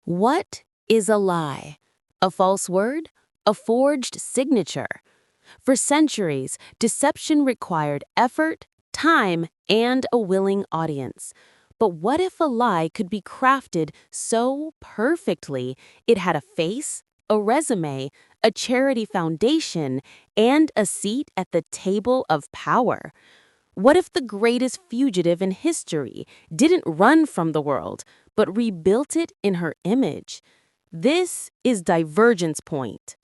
What is a lie? A false word? A forged signature? For centuries, deception required effort, time, and a willing audience. But what if a lie could be crafted so perfectly it had a face, a resume, a charity foundation, and a seat at the table of power? What if the greatest fugitive in history didn't run from the world, but rebuilt it in her image? This is Divergence Point.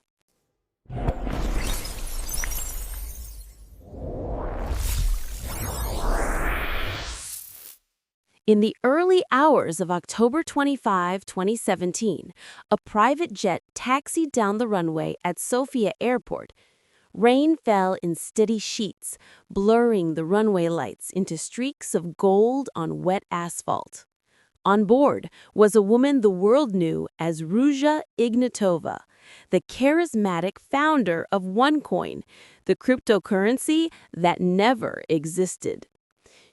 In the early hours of October 25, 2017, a private jet taxied down the runway at Sofia Airport. Rain fell in steady sheets, blurring the runway lights into streaks of gold on wet asphalt. On board was a woman the world knew as Ruja Ignatova, the charismatic founder of OneCoin, the cryptocurrency that never existed.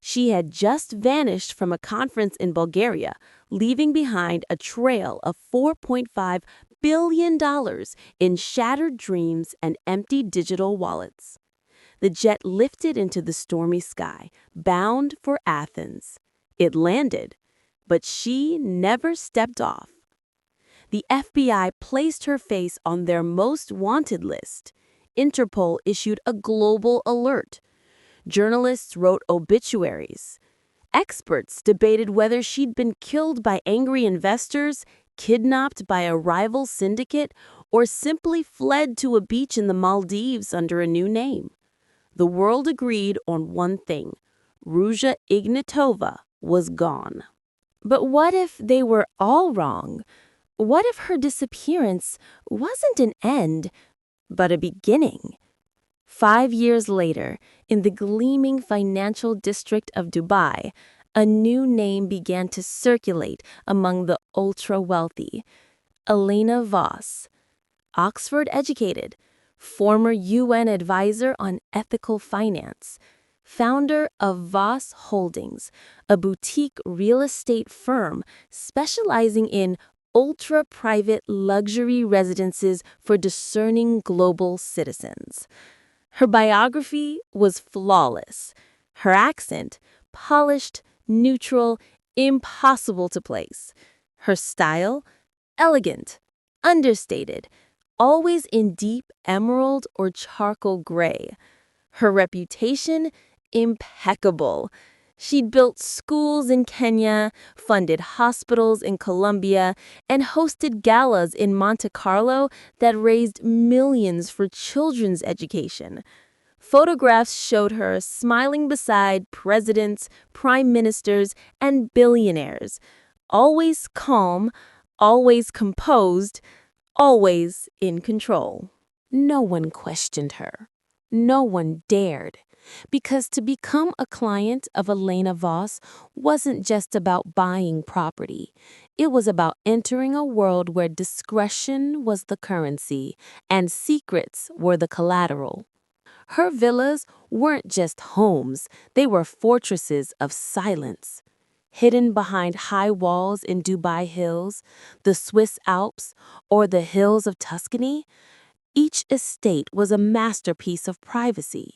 She had just vanished from a conference in Bulgaria, leaving behind a trail of $4.5 billion in shattered dreams and empty digital wallets. The jet lifted into the stormy sky, bound for Athens. It landed, but she never stepped off. The FBI placed her face on their most wanted list. Interpol issued a global alert. Journalists wrote obituaries. Experts debated whether she'd been killed by angry investors, kidnapped by a rival syndicate, or simply fled to a beach in the Maldives under a new name. The world agreed on one thing: Ruja Ignatova was gone. But what if they were all wrong? What if her disappearance wasn't an end, but a beginning? 5 years later, in the gleaming financial district of Dubai, a new name began to circulate among the ultra-wealthy. Elena Voss, Oxford-educated, former UN advisor on ethical finance, founder of Voss Holdings, a boutique real estate firm specializing in ultra-private luxury residences for discerning global citizens. Her biography was flawless. Her accent, polished, neutral, impossible to place. Her style, elegant, understated, always in deep emerald or charcoal gray. Her reputation, impeccable. She'd built schools in Kenya, funded hospitals in Colombia, and hosted galas in Monte Carlo that raised millions for children's education. Photographs showed her smiling beside presidents, prime ministers, and billionaires, always calm, always composed, always in control. No one questioned her. No one dared. Because to become a client of Elena Voss wasn't just about buying property. It was about entering a world where discretion was the currency and secrets were the collateral. Her villas weren't just homes, they were fortresses of silence. Hidden behind high walls in Dubai Hills, the Swiss Alps, or the hills of Tuscany, each estate was a masterpiece of privacy.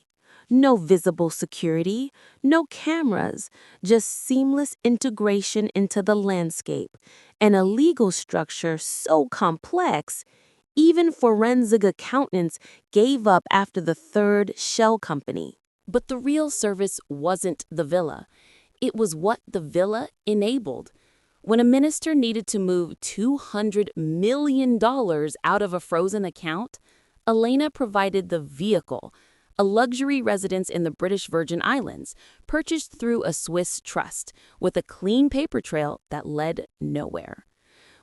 No visible security, no cameras, just seamless integration into the landscape, and a legal structure so complex, even forensic accountants gave up after the third shell company. But the real service wasn't the villa. It was what the villa enabled. When a minister needed to move $200 million out of a frozen account, Elena provided the vehicle, a luxury residence in the British Virgin Islands, purchased through a Swiss trust, with a clean paper trail that led nowhere.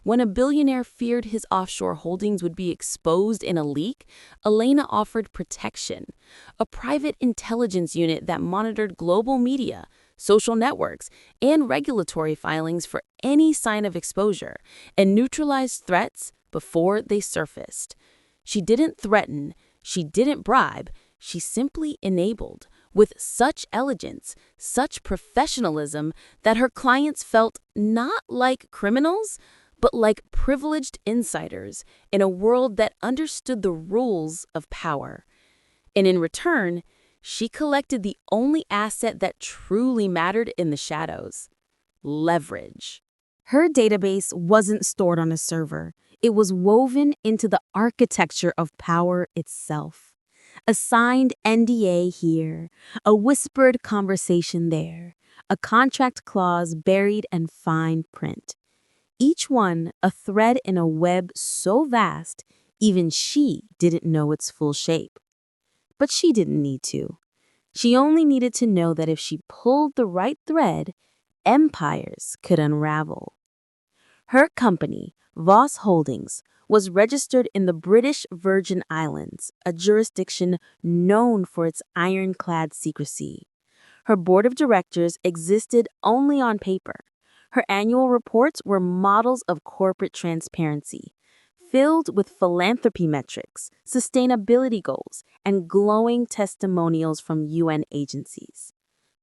When a billionaire feared his offshore holdings would be exposed in a leak, Elena offered protection, a private intelligence unit that monitored global media, social networks, and regulatory filings for any sign of exposure, and neutralized threats before they surfaced. She didn't threaten, she didn't bribe, she simply enabled, with such elegance, such professionalism, that her clients felt not like criminals, but like privileged insiders in a world that understood the rules of power. And in return, she collected the only asset that truly mattered in the shadows: leverage. Her database wasn't stored on a server. It was woven into the architecture of power itself. A signed NDA here, a whispered conversation there, a contract clause buried in fine print. Each one a thread in a web so vast, even she didn't know its full shape. But she didn't need to. She only needed to know that if she pulled the right thread, empires could unravel. Her company, Voss Holdings, was registered in the British Virgin Islands, a jurisdiction known for its ironclad secrecy. Her board of directors existed only on paper. Her annual reports were models of corporate transparency, filled with philanthropy metrics, sustainability goals, and glowing testimonials from UN agencies.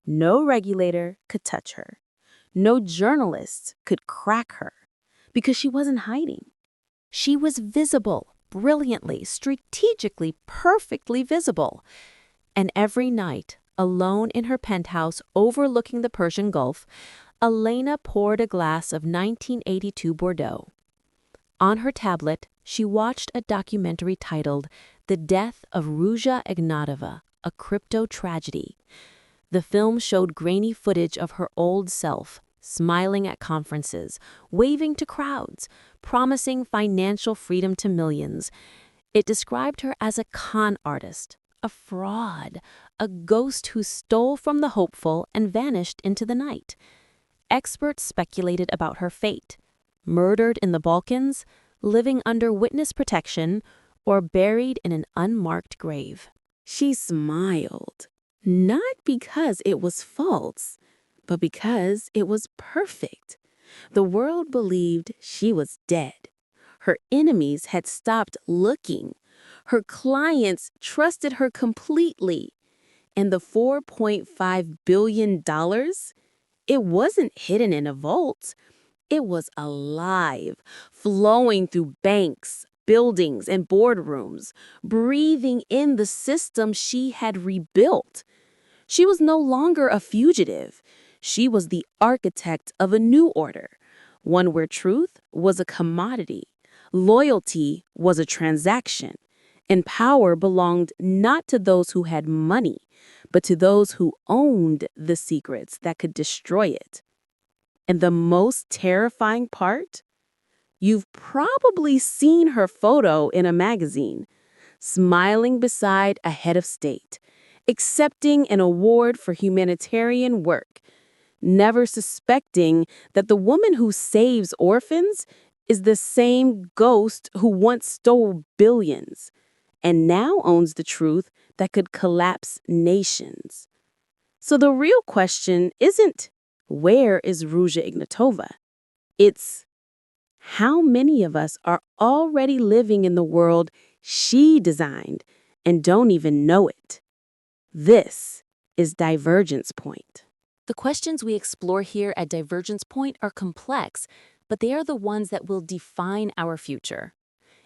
No regulator could touch her. No journalist could crack her, because she wasn't hiding. She was visible, brilliantly, strategically, perfectly visible. And every night, alone in her penthouse overlooking the Persian Gulf, Elena poured a glass of 1982 Bordeaux. On her tablet, she watched a documentary titled The Death of Ruja Ignatova, a Crypto Tragedy. The film showed grainy footage of her old self, smiling at conferences, waving to crowds, promising financial freedom to millions. It described her as a con artist, a fraud, a ghost who stole from the hopeful and vanished into the night. Experts speculated about her fate: murdered in the Balkans, living under witness protection, or buried in an unmarked grave. She smiled, not because it was false, but because it was perfect. The world believed she was dead. Her enemies had stopped looking. Her clients trusted her completely. And the $4.5 billion, it wasn't hidden in a vault. It was alive, flowing through banks, buildings, and boardrooms, breathing in the system she had rebuilt. She was no longer a fugitive. She was the architect of a new order, one where truth was a commodity, loyalty was a transaction, and power belonged not to those who had money, but to those who owned the secrets that could destroy it. And the most terrifying part? You've probably seen her photo in a magazine, smiling beside a head of state, accepting an award for humanitarian work, never suspecting that the woman who saves orphans is the same ghost who once stole billions and now owns the truth that could collapse nations. So the real question isn't, where is Ruja Ignatova? It's, how many of us are already living in the world she designed and don't even know it? This is Divergence Point. The questions we explore here at Divergence Point are complex, but they are the ones that will define our future.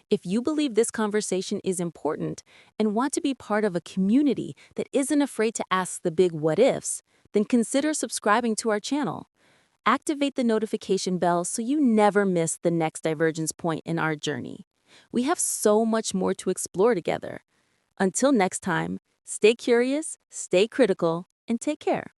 If you believe this conversation is important and want to be part of a community that isn't afraid to ask the big what ifs, then consider subscribing to our channel. Activate the notification bell so you never miss the next divergence point in our journey. We have so much more to explore together. Until next time, stay curious, stay critical, and take care.